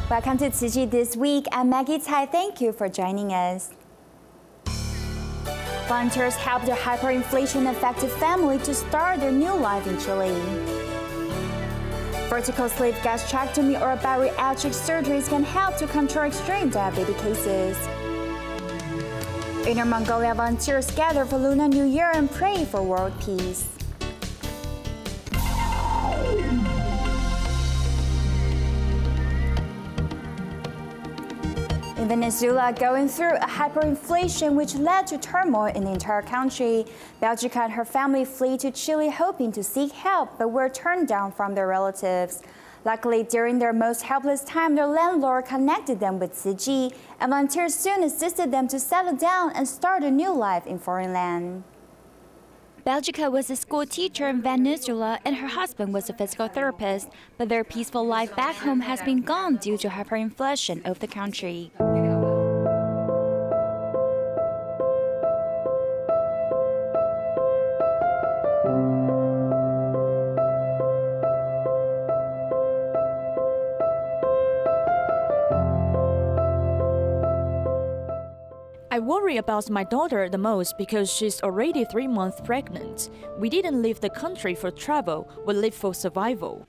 Welcome to Tzu Chi This Week. I'm Maggie Tai. Thank you for joining us. Volunteers helped their hyperinflation-affected family to start their new life in Chile. Vertical sleeve gastrectomy or bariatric surgeries can help to control extreme diabetes cases. Inner Mongolia volunteers gather for Lunar New Year and pray for world peace. In Venezuela, going through a hyperinflation which led to turmoil in the entire country, Belgica and her family flee to Chile hoping to seek help, but were turned down from their relatives. Luckily, during their most helpless time, their landlord connected them with Tzu Chi, and volunteers soon assisted them to settle down and start a new life in foreign land. Belgica was a school teacher in Venezuela and her husband was a physical therapist, but their peaceful life back home has been gone due to hyperinflation of the country. I worry about my daughter the most because she's already 3 months pregnant. We didn't leave the country for travel, we live for survival.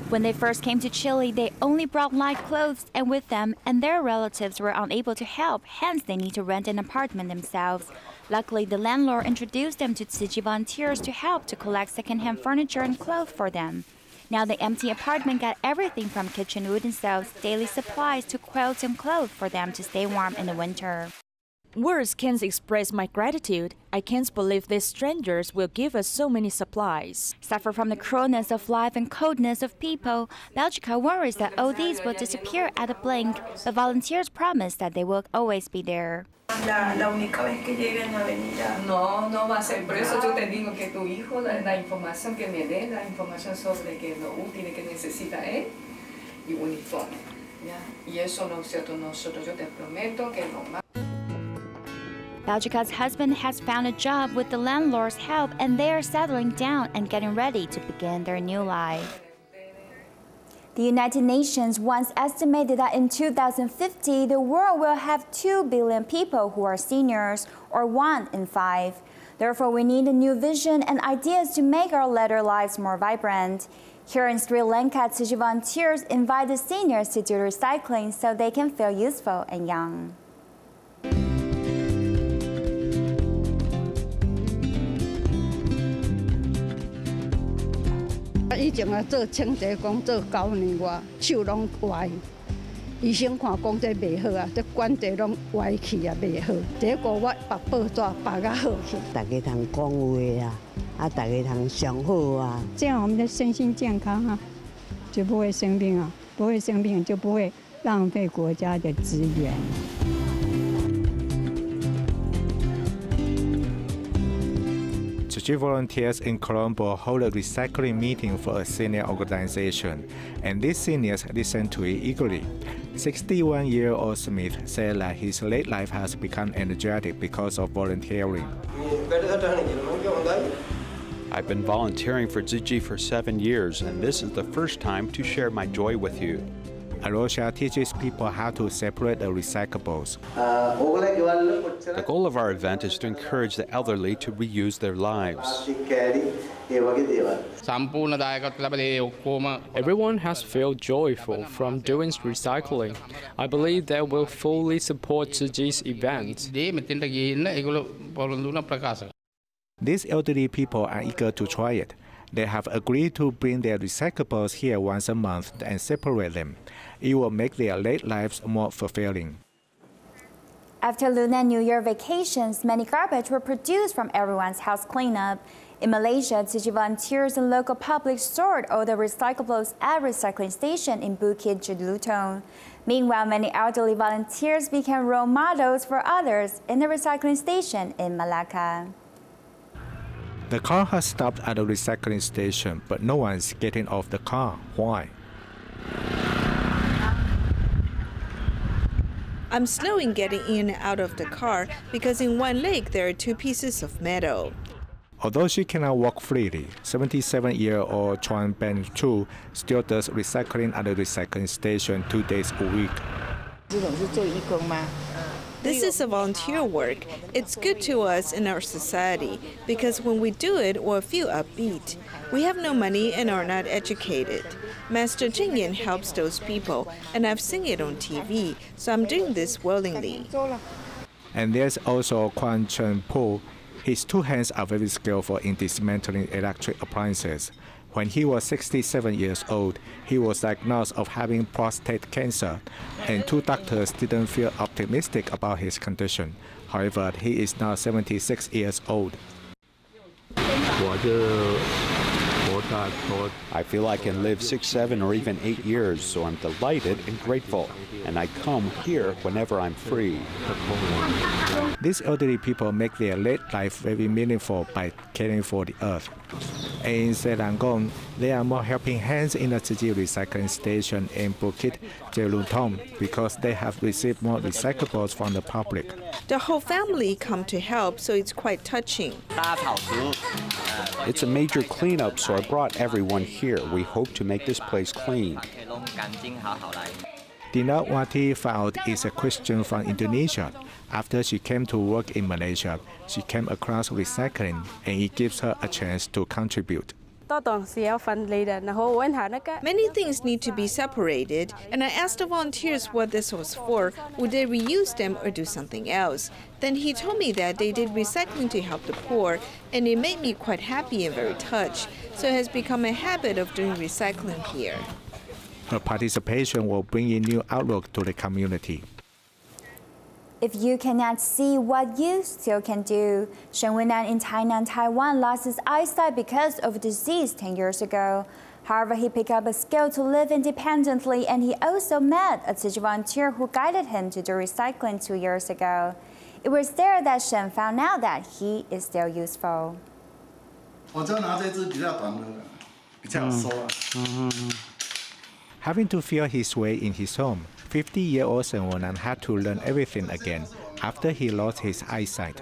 When they first came to Chile, they only brought light clothes and with them, and their relatives were unable to help, hence they need to rent an apartment themselves. Luckily, the landlord introduced them to Tzu Chi volunteers to help to collect second-hand furniture and clothes for them. Now the empty apartment got everything from kitchen utensils, daily supplies to quilts and clothes for them to stay warm in the winter. Words can't express my gratitude. I can't believe these strangers will give us so many supplies. Suffer from the cruelness of life and coldness of people, Belgica worries that all these will disappear at a blink, but volunteers promise that they will always be there. La única vez que lleguen a venir ya. No va a ser. Por eso yo te digo que tu hijo, la información que me dé, la información sobre que lo útil que necesita él y uniforme. ¿Ya? Y eso nosotros yo te prometo que lo más. Belgica's husband has found a job with the landlord's help and they are settling down and getting ready to begin their new life. The United Nations once estimated that in 2050, the world will have 2 billion people who are seniors, or 1 in 5. Therefore, we need a new vision and ideas to make our later lives more vibrant. Here in Sri Lanka, Tzu Chi volunteers invite the seniors to do recycling so they can feel useful and young.以前做清洁工做9年外，手拢歪。医生看讲这袂好啊，这管地拢歪去啊，袂好。结果我把报纸拔甲好去。大家通讲话啊，大家通上好啊。这样我们的身心健康啊，就不会生病啊，不会生病就不会浪费国家的资源。Tzu Chi volunteers in Colombo hold a recycling meeting for a senior organization, and these seniors listen to it eagerly. 61-year-old Smith said that his late life has become energetic because of volunteering. I've been volunteering for Tzu Chi for 7 years, and this is the first time to share my joy with you. Arosha teaches people how to separate the recyclables. The goal of our event is to encourage the elderly to reuse their lives. Everyone has felt joyful from doing recycling. I believe they will fully support Tzu Chi's event. These elderly people are eager to try it. They have agreed to bring their recyclables here once a month and separate them. It will make their late lives more fulfilling. After Lunar New Year vacations, many garbage were produced from everyone's house cleanup. In Malaysia, Tzu Chi volunteers and local public stored all the recyclables at a recycling station in Bukit Jelutong. Meanwhile, many elderly volunteers became role models for others in the recycling station in Malacca. The car has stopped at a recycling station, but no one is getting off the car. Why? I'm slow in getting in and out of the car because in one leg there are 2 pieces of metal. Although she cannot walk freely, 77-year-old Chuan Ben Chu still does recycling at the recycling station 2 days a week. This is a volunteer work. It's good to us in our society because when we do it, we'll feel upbeat. We have no money and are not educated. Master Jing Yan helps those people, and I've seen it on TV, so I'm doing this willingly. And there's also Quan Chen Po. His two hands are very skillful in dismantling electric appliances. When he was 67 years old, he was diagnosed of having prostate cancer, and two doctors didn't feel optimistic about his condition. However, he is now 76 years old. I feel I can live 6, 7, or even 8 years, so I'm delighted and grateful. And I come here whenever I'm free. These elderly people make their late life very meaningful by caring for the earth. In Selangor, there are more helping hands in the Tzu Chi recycling station in Bukit Jelutong because they have received more recyclables from the public. The whole family come to help, so it's quite touching. It's a major cleanup, so I brought everyone here. We hope to make this place clean. Dinawati Faud is a Christian from Indonesia. After she came to work in Malaysia, she came across recycling, and it gives her a chance to contribute. Many things need to be separated, and I asked the volunteers what this was for. Would they reuse them or do something else? Then he told me that they did recycling to help the poor, and it made me quite happy and very touched. So it has become a habit of doing recycling here. Her participation will bring a new outlook to the community. If you cannot see what you still can do, Shen Wennan in Tainan, Taiwan lost his eyesight because of a disease 10 years ago. However, he picked up a skill to live independently, and he also met a Tzu Chi volunteer who guided him to do recycling 2 years ago. It was there that Shen found out that he is still useful. Having to feel his way in his home, 50-year-old Shen Wennan had to learn everything again after he lost his eyesight.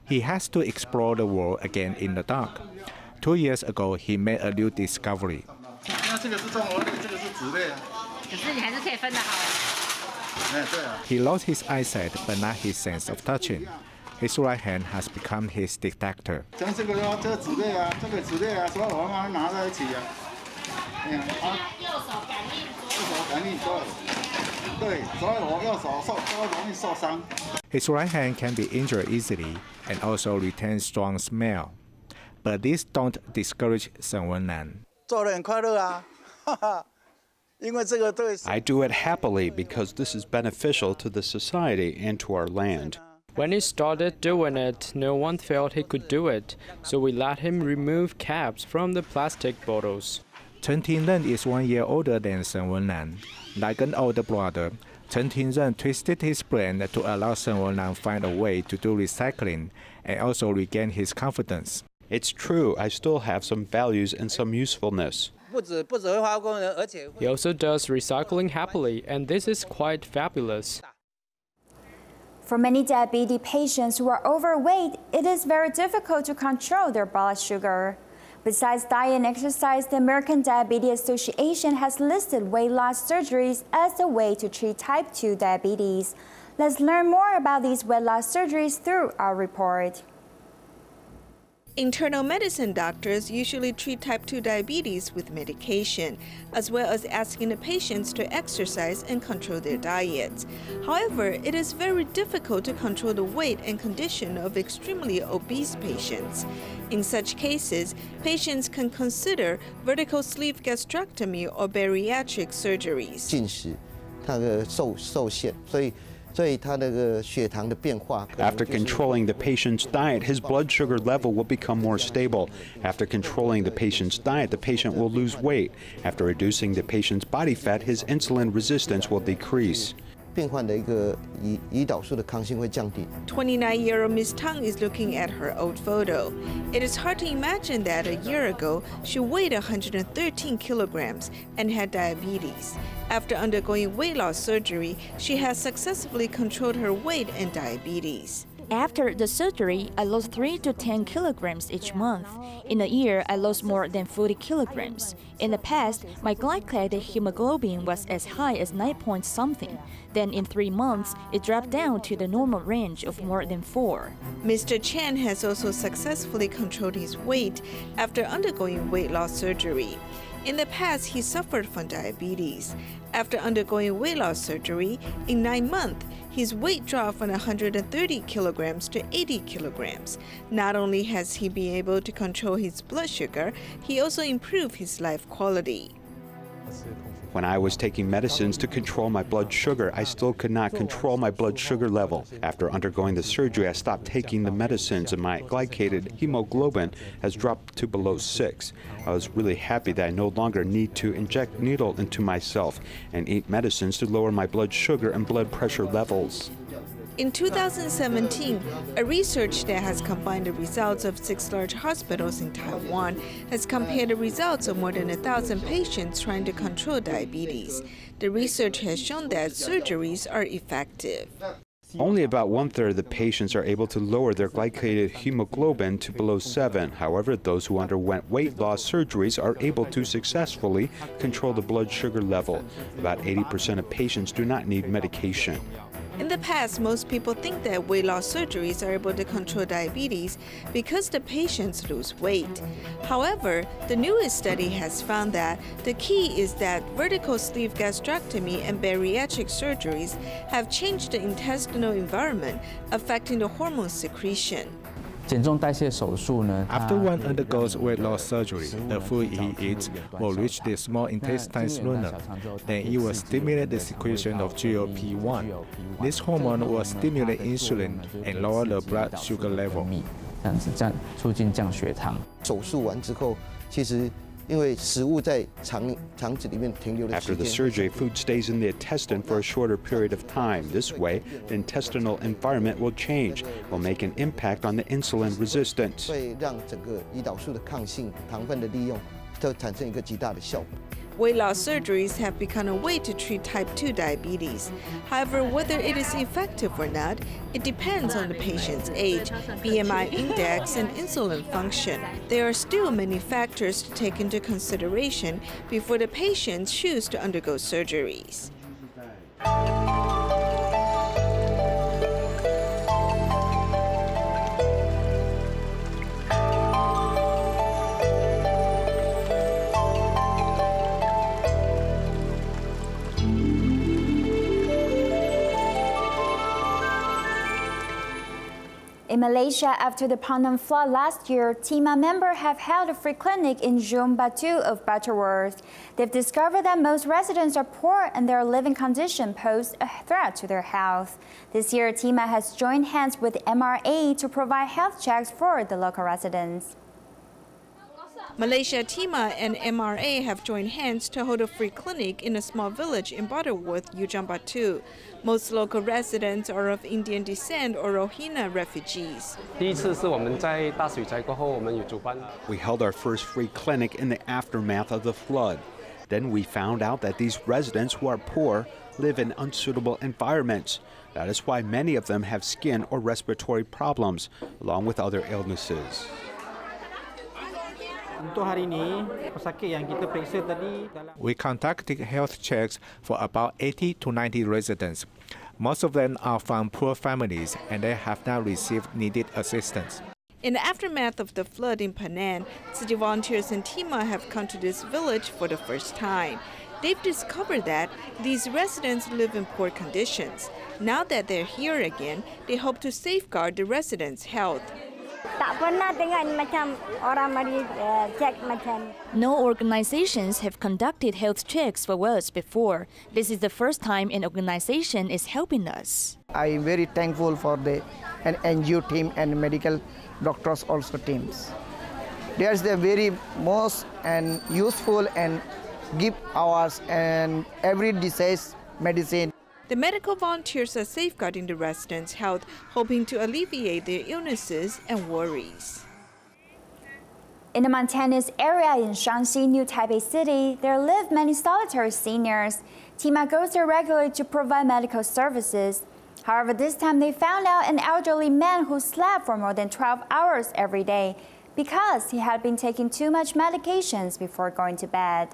He has to explore the world again in the dark. 2 years ago, he made a new discovery. He lost his eyesight, but not his sense of touching. His right hand has become his detector. His right hand can be injured easily and also retains strong smell. But these don't discourage Shen Wennan. I do it happily because this is beneficial to the society and to our land. When he started doing it, no one felt he could do it, so we let him remove caps from the plastic bottles. Chen Tingren is 1 year older than Shen Wennan. Like an older brother, Chen Tingren twisted his brain to allow Shen Wennan find a way to do recycling and also regain his confidence. It's true, I still have some values and some usefulness. He also does recycling happily, and this is quite fabulous. For many diabetes patients who are overweight, it is very difficult to control their blood sugar. Besides diet and exercise, the American Diabetes Association has listed weight loss surgeries as a way to treat type 2 diabetes. Let's learn more about these weight loss surgeries through our report. Internal medicine doctors usually treat type 2 diabetes with medication, as well as asking the patients to exercise and control their diets. However, it is very difficult to control the weight and condition of extremely obese patients. In such cases, patients can consider vertical sleeve gastrectomy or bariatric surgeries. After controlling the patient's diet, his blood sugar level will become more stable. After controlling the patient's diet, the patient will lose weight. After reducing the patient's body fat, his insulin resistance will decrease. 29-year-old Ms. Tang is looking at her old photo. It is hard to imagine that a year ago, she weighed 113 kilograms and had diabetes. After undergoing weight loss surgery, she has successfully controlled her weight and diabetes. After the surgery, I lost 3 to 10 kilograms each month. In a year, I lost more than 40 kilograms. In the past, my glycated hemoglobin was as high as 9 point something. Then in 3 months, it dropped down to the normal range of more than 4. Mr. Chen has also successfully controlled his weight after undergoing weight loss surgery. In the past, he suffered from diabetes. After undergoing weight loss surgery, in 9 months, his weight dropped from 130 kilograms to 80 kilograms. Not only has he been able to control his blood sugar, he also improved his life quality. When I was taking medicines to control my blood sugar, I still could not control my blood sugar level. After undergoing the surgery, I stopped taking the medicines and my glycated hemoglobin has dropped to below 6. I was really happy that I no longer need to inject needle into myself and eat medicines to lower my blood sugar and blood pressure levels. In 2017, a research that has combined the results of 6 large hospitals in Taiwan has compared the results of more than 1,000 patients trying to control diabetes. The research has shown that surgeries are effective. Only about 1/3 of the patients are able to lower their glycated hemoglobin to below 7. However, those who underwent weight loss surgeries are able to successfully control the blood sugar level. About 80% of patients do not need medication. In the past, most people think that weight loss surgeries are able to control diabetes because the patients lose weight. However, the newest study has found that the key is that vertical sleeve gastrectomy and bariatric surgeries have changed the intestinal environment, affecting the hormone secretion. After one undergoes weight loss surgery, the food he eats will reach the small intestine's lunar. Then it will stimulate the secretion of GLP-1. This hormone will stimulate insulin and lower the blood sugar level. 手术完之后，其实因为食物在肠子里面停留的时 After the 间。 surgery, food stays in the intestine for a shorter period of time. This way, the intestinal environment will change, will make an impact on the insulin resistance. 会让整个胰岛素的抗性、糖分的利用，都产生一个极大的效果。 Weight loss surgeries have become a way to treat type 2 diabetes. However, whether it is effective or not, it depends on the patient's age, BMI index, and insulin function. There are still many factors to take into consideration before the patients choose to undergo surgeries. In Malaysia, after the Pandan flood last year, TIMA members have held a free clinic in Jom Batu of Butterworth. They've discovered that most residents are poor and their living condition pose a threat to their health. This year, TIMA has joined hands with MRA to provide health checks for the local residents. Malaysia, TIMA, and MRA have joined hands to hold a free clinic in a small village in Butterworth, Ujung Batu. Most local residents are of Indian descent or Rohingya refugees. We held our first free clinic in the aftermath of the flood. Then we found out that these residents who are poor live in unsuitable environments. That is why many of them have skin or respiratory problems, along with other illnesses. We conducted health checks for about 80 to 90 residents. Most of them are from poor families and they have not received needed assistance. In the aftermath of the flood in Penang, Tzu Chi volunteers and TIMA have come to this village for the first time. They've discovered that these residents live in poor conditions. Now that they're here again, they hope to safeguard the residents' health. No organizations have conducted health checks for us before. This is the first time an organization is helping us. I'm very thankful for the NGO team and medical doctors also teams. They are the very most and useful and give hours and every disease medicine. The medical volunteers are safeguarding the residents' health, hoping to alleviate their illnesses and worries. In the mountainous area in Shaanxi, New Taipei City, there live many solitary seniors. TIMA goes there regularly to provide medical services. However, this time they found out an elderly man who slept for more than 12 hours every day because he had been taking too much medications before going to bed.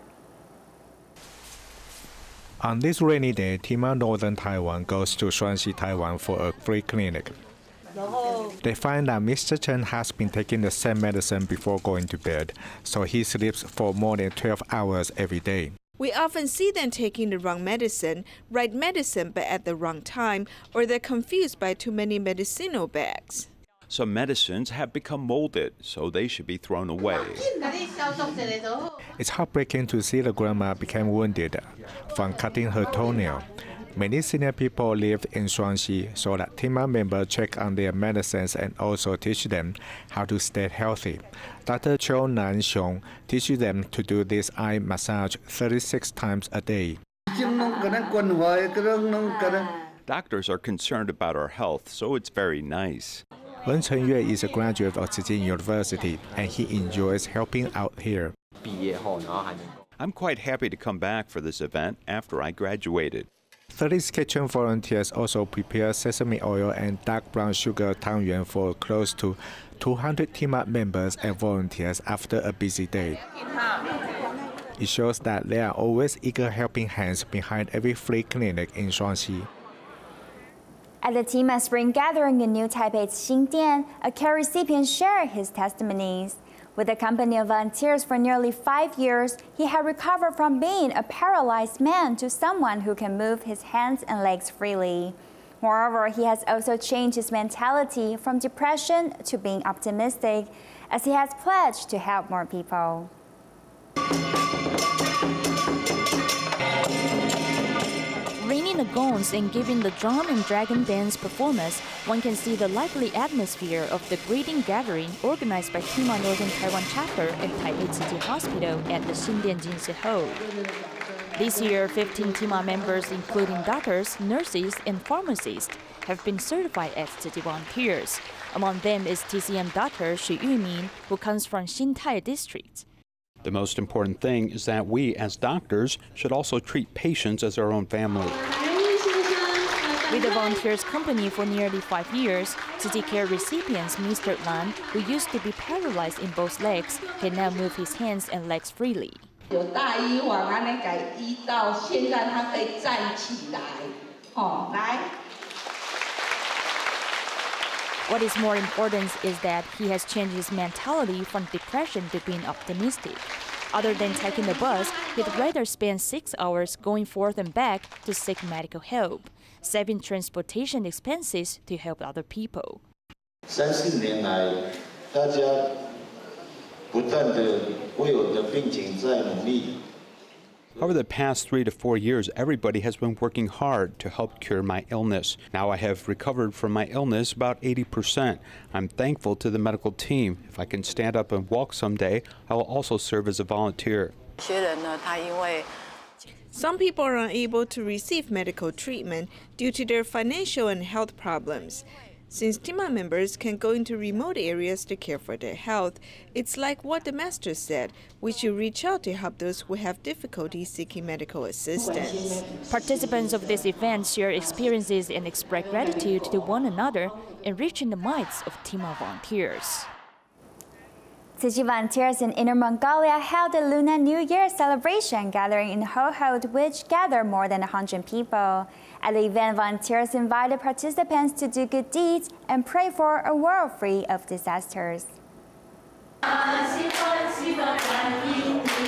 On this rainy day, Tima Northern Taiwan goes to Shuangxi, Taiwan for a free clinic. They find that Mr. Chen has been taking the same medicine before going to bed, so he sleeps for more than 12 hours every day. We often see them taking the wrong medicine, right medicine but at the wrong time, or they're confused by too many medicinal bags. Some medicines have become molded, so they should be thrown away. It's heartbreaking to see the grandma become wounded from cutting her toenail. Many senior people live in Shuangxi, so that Tima members check on their medicines and also teach them how to stay healthy. Dr. Cho Nan Xiong teaches them to do this eye massage 36 times a day. Doctors are concerned about our health, so it's very nice. Wen Chenyue is a graduate of Tzu Chi University, and he enjoys helping out here. I'm quite happy to come back for this event after I graduated. 30 kitchen volunteers also prepare sesame oil and dark brown sugar tangyuan for close to 200 Tima members and volunteers after a busy day. It shows that there are always eager helping hands behind every free clinic in Shuangxi. At the Tima Spring Gathering in New Taipei's Xingdian, a care recipient shared his testimonies. With a company of volunteers for nearly 5 years, he had recovered from being a paralyzed man to someone who can move his hands and legs freely. Moreover, he has also changed his mentality from depression to being optimistic, as he has pledged to help more people. Ringing the gongs and giving the drum and dragon dance performance, one can see the lively atmosphere of the greeting gathering organized by Tima Northern Taiwan Chapter and Taipei Tzu Chi Hospital at the Xingdian Jinsi Hall. This year, 15 Tima members, including doctors, nurses, and pharmacists, have been certified as Tzu Chi volunteers. Among them is TCM doctor Xu Yumin, who comes from Xintai district. The most important thing is that we, as doctors, should also treat patients as our own family. With the volunteers' company for nearly 5 years, Tzu Chi care recipients Mr. Lan, who used to be paralyzed in both legs, can now move his hands and legs freely. What is more important is that he has changed his mentality from depression to being optimistic. Other than taking the bus, he'd rather spend 6 hours going forth and back to seek medical help, saving transportation expenses to help other people. 3-4年来，大家不断地为我的病情在努力。 Over the past 3 to 4 years, everybody has been working hard to help cure my illness. Now I have recovered from my illness about 80%. I'm thankful to the medical team. If I can stand up and walk someday, I will also serve as a volunteer. Some people are unable to receive medical treatment due to their financial and health problems. Since Tima members can go into remote areas to care for their health, it's like what the master said, we should reach out to help those who have difficulty seeking medical assistance. Participants of this event share experiences and express gratitude to one another, enriching the minds of Tima volunteers. Tzu Chi volunteers in Inner Mongolia held the Lunar New Year celebration gathering in Hohhot, which gathered more than 100 people. At the event, volunteers invited participants to do good deeds and pray for a world free of disasters.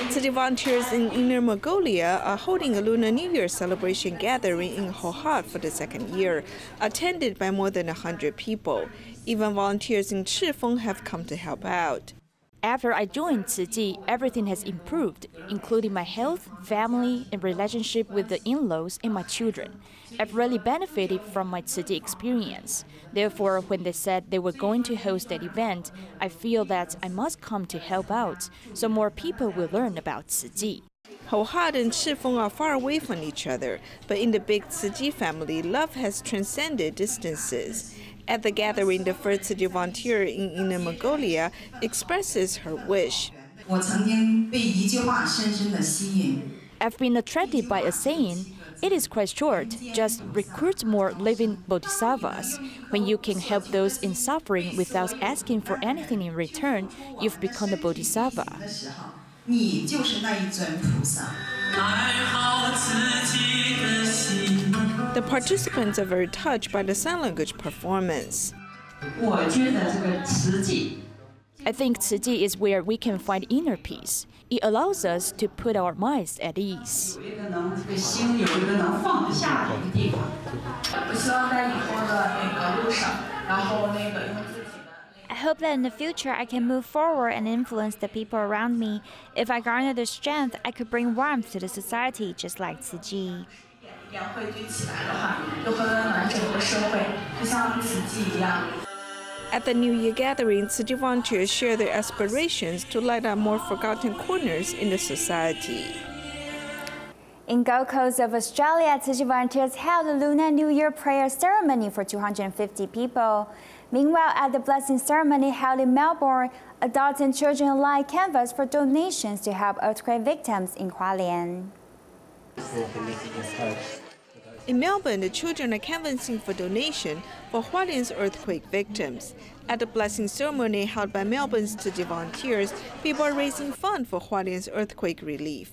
City volunteers in Inner Mongolia are holding a Lunar New Year celebration gathering in Hohhot for the 2nd year, attended by more than 100 people. Even volunteers in Chifeng have come to help out. After I joined Tzu Chi, everything has improved, including my health, family, and relationship with the in-laws and my children. I've really benefited from my Tzu Chi experience. Therefore, when they said they were going to host that event, I feel that I must come to help out, so more people will learn about Tzu Chi. Hohhot and Chifeng are far away from each other, but in the big Tzu Chi family, love has transcended distances. At the gathering, the first Tzu Chi volunteer in Inner Mongolia expresses her wish. I've been attracted by a saying, It is quite short. Just recruit more living bodhisattvas. When you can help those in suffering without asking for anything in return, you've become a bodhisattva. The participants are very touched by the sign language performance. I think Tzu Chi is where we can find inner peace. It allows us to put our minds at ease. I hope that in the future I can move forward and influence the people around me. If I garner the strength, I could bring warmth to the society just like Tzu Chi. At the New Year gathering, Tzu Chi volunteers share their aspirations to light up more forgotten corners in the society. In Gold Coast of Australia, Tzu Chi volunteers held a Lunar New Year prayer ceremony for 250 people. Meanwhile, at the blessing ceremony held in Melbourne, adults and children alike canvassed for donations to help earthquake victims in Hualien. In Melbourne, the children are canvassing for donation for Hualien's earthquake victims. At the blessing ceremony held by Melbourne's Tzu Chi volunteers, people are raising funds for Hualien's earthquake relief.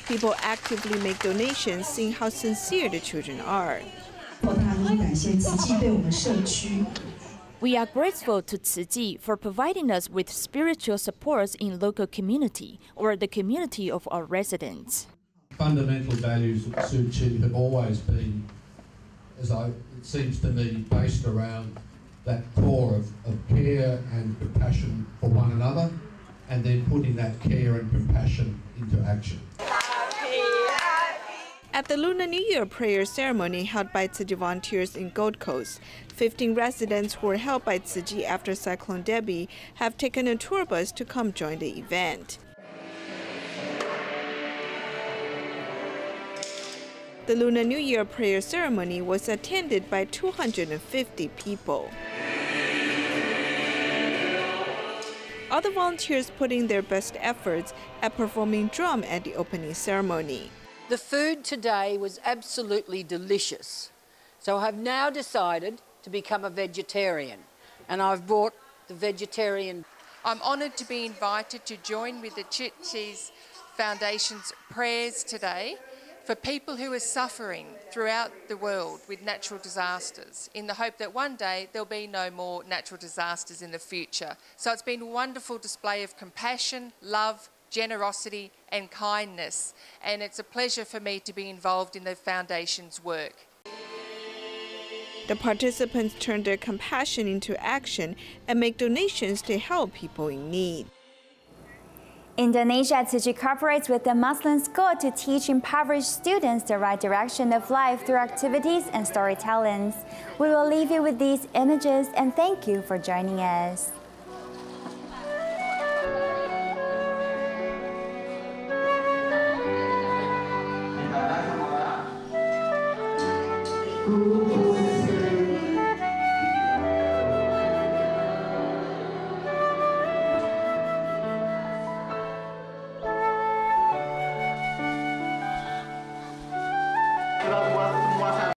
People actively make donations, seeing how sincere the children are. We are grateful to Tzu Chi for providing us with spiritual supports in local community or the community of our residents. Fundamental values of Tzu Chi have always been, it seems to me, based around that core of care and compassion for one another, and then putting that care and compassion into action. At the Lunar New Year prayer ceremony held by Tzu Chi volunteers in Gold Coast, 15 residents who were helped by Tzu Chi after Cyclone Debbie have taken a tour bus to come join the event. The Lunar New Year prayer ceremony was attended by 250 people. Other volunteers put in their best efforts at performing drum at the opening ceremony. The food today was absolutely delicious. So I've now decided to become a vegetarian, and I've brought the vegetarian. I'm honoured to be invited to join with the Tzu Chi's Foundation's prayers today for people who are suffering throughout the world with natural disasters, in the hope that one day there'll be no more natural disasters in the future. So it's been a wonderful display of compassion, love, generosity and kindness, and it's a pleasure for me to be involved in the Foundation's work. The participants turn their compassion into action and make donations to help people in need. Indonesia, Tzu Chi cooperates with the Muslim school to teach impoverished students the right direction of life through activities and storytellings. We will leave you with these images and thank you for joining us. Ooh.